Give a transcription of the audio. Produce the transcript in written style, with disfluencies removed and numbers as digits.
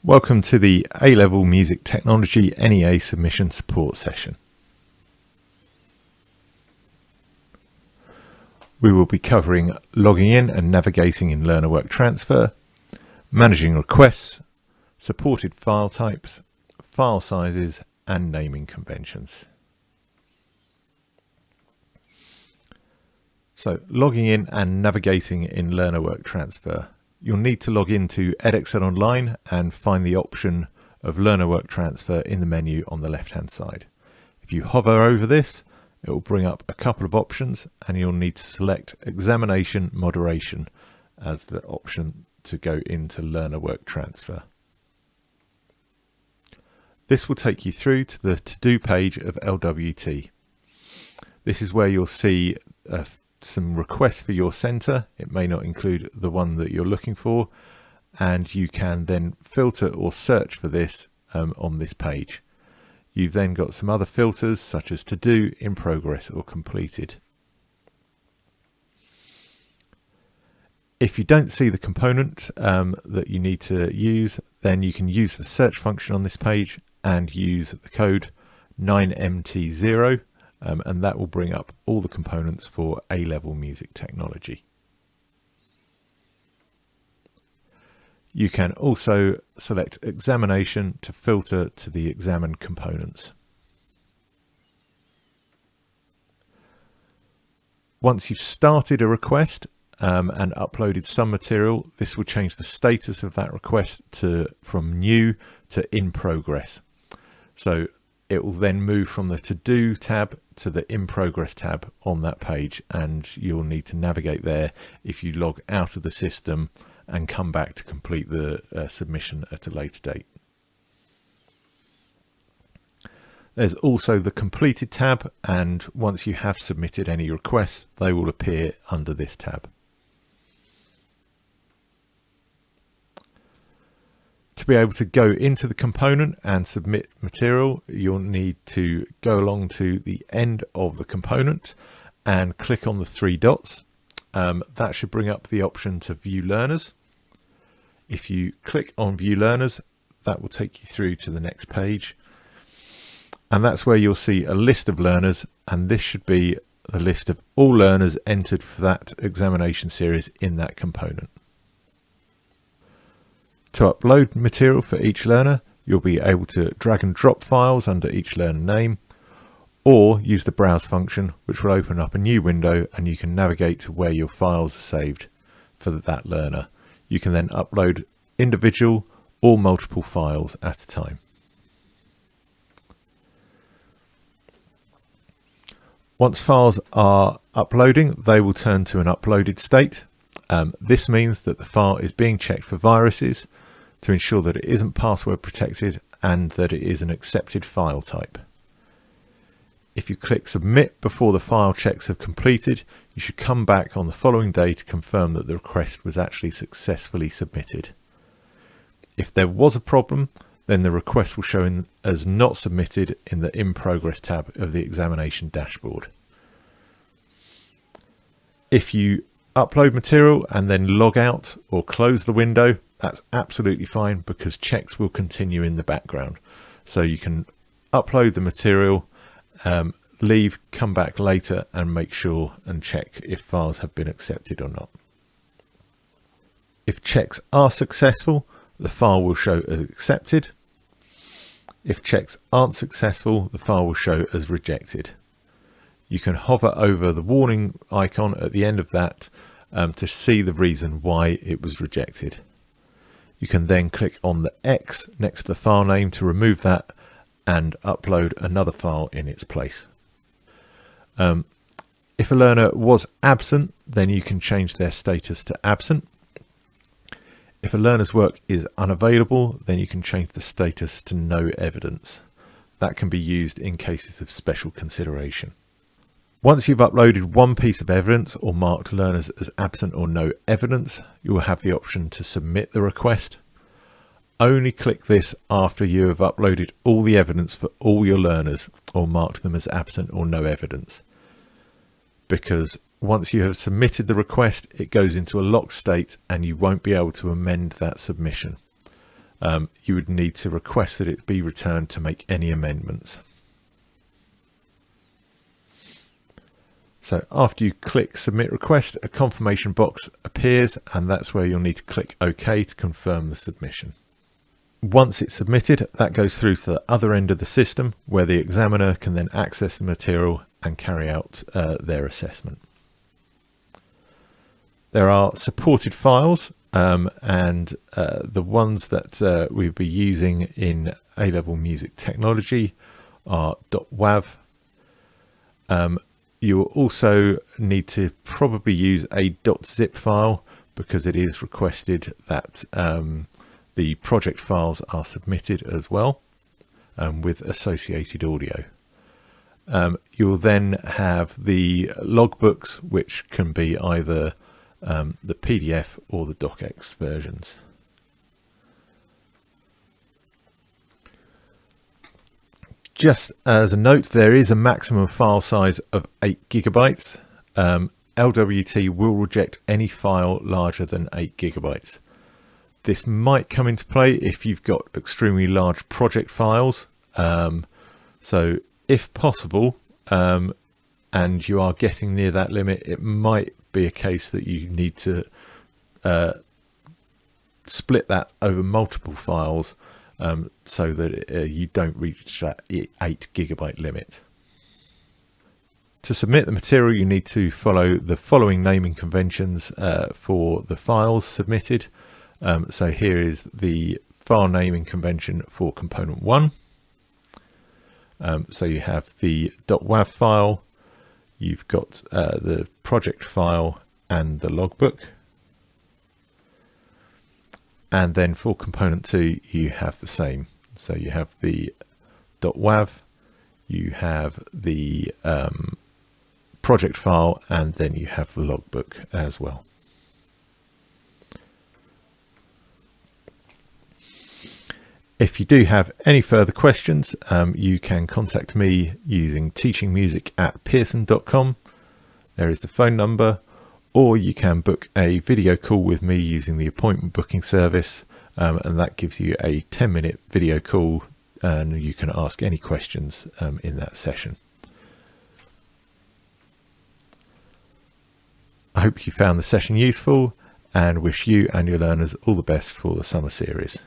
Welcome to the A-Level Music Technology NEA Submission Support session. We will be covering logging in and navigating in Learner Work Transfer, managing requests, supported file types, file sizes, and naming conventions. So, logging in and navigating in Learner Work Transfer. You'll need to log into Edexcel Online and find the option of Learner Work Transfer in the menu on the left-hand side. If you hover over this, it will bring up a couple of options and you'll need to select Examination Moderation as the option to go into Learner Work Transfer. This will take you through to the To-Do page of LWT. This is where you'll see some requests for your centre. It may not include the one that you're looking for, and you can then filter or search for this on this page. You've then got some other filters such as to do, in progress, or completed. If you don't see the component that you need to use, then you can use the search function on this page and use the code 9MT0. And that will bring up all the components for A-Level Music Technology. You can also select Examination to filter to the examined components. Once you've started a request and uploaded some material, this will change the status of that request from new to in progress. So it will then move from the To Do tab to the In Progress tab on that page, and you'll need to navigate there if you log out of the system and come back to complete the submission at a later date. There's also the Completed tab, and once you have submitted any requests, they will appear under this tab. To be able to go into the component and submit material, you'll need to go along to the end of the component and click on the three dots. That should bring up the option to view learners. If you click on view learners, that will take you through to the next page. And that's where you'll see a list of learners, and this should be the list of all learners entered for that examination series in that component. To upload material for each learner, you'll be able to drag and drop files under each learner name, or use the browse function, which will open up a new window and you can navigate to where your files are saved for that learner. You can then upload individual or multiple files at a time. Once files are uploading, they will turn to an uploaded state. This means that the file is being checked for viruses to ensure that it isn't password protected and that it is an accepted file type. If you click submit before the file checks have completed, you should come back on the following day to confirm that the request was actually successfully submitted. If there was a problem, then the request will show as not submitted in the In Progress tab of the examination dashboard. If you upload material and then log out or close the window, that's absolutely fine because checks will continue in the background. So you can upload the material, leave, come back later and make sure and check if files have been accepted or not. If checks are successful, the file will show as accepted. If checks aren't successful, the file will show as rejected. You can hover over the warning icon at the end of that to see the reason why it was rejected. You can then click on the X next to the file name to remove that and upload another file in its place. If a learner was absent, then you can change their status to absent. If a learner's work is unavailable, then you can change the status to no evidence. That can be used in cases of special consideration. Once you've uploaded one piece of evidence or marked learners as absent or no evidence, you will have the option to submit the request. Only click this after you have uploaded all the evidence for all your learners or marked them as absent or no evidence. Because once you have submitted the request, it goes into a locked state and you won't be able to amend that submission. you would need to request that it be returned to make any amendments. So after you click Submit Request, a confirmation box appears, and that's where you'll need to click OK to confirm the submission. Once it's submitted, that goes through to the other end of the system, where the examiner can then access the material and carry out their assessment. There are supported files, and the ones that we'll be using in A-Level Music Technology are .wav. You will also need to probably use a .zip file, because it is requested that the project files are submitted as well, with associated audio. You will then have the logbooks, which can be either the PDF or the docx versions. Just as a note, there is a maximum file size of 8 gigabytes. LWT will reject any file larger than 8 gigabytes. This might come into play if you've got extremely large project files. So if possible, and you are getting near that limit, it might be a case that you need to split that over multiple files, so that you don't reach that 8 gigabyte limit. To submit the material, you need to follow the following naming conventions for the files submitted. So here is the file naming convention for component 1. So you have the .wav file, you've got the project file and the logbook. And then for component 2, you have the same. So you have the .wav, you have the project file, and then you have the logbook as well. If you do have any further questions, you can contact me using teachingmusic@pearson.com. There is the phone number, or you can book a video call with me using the appointment booking service, and that gives you a 10-minute video call, and you can ask any questions in that session. I hope you found the session useful, and wish you and your learners all the best for the summer series.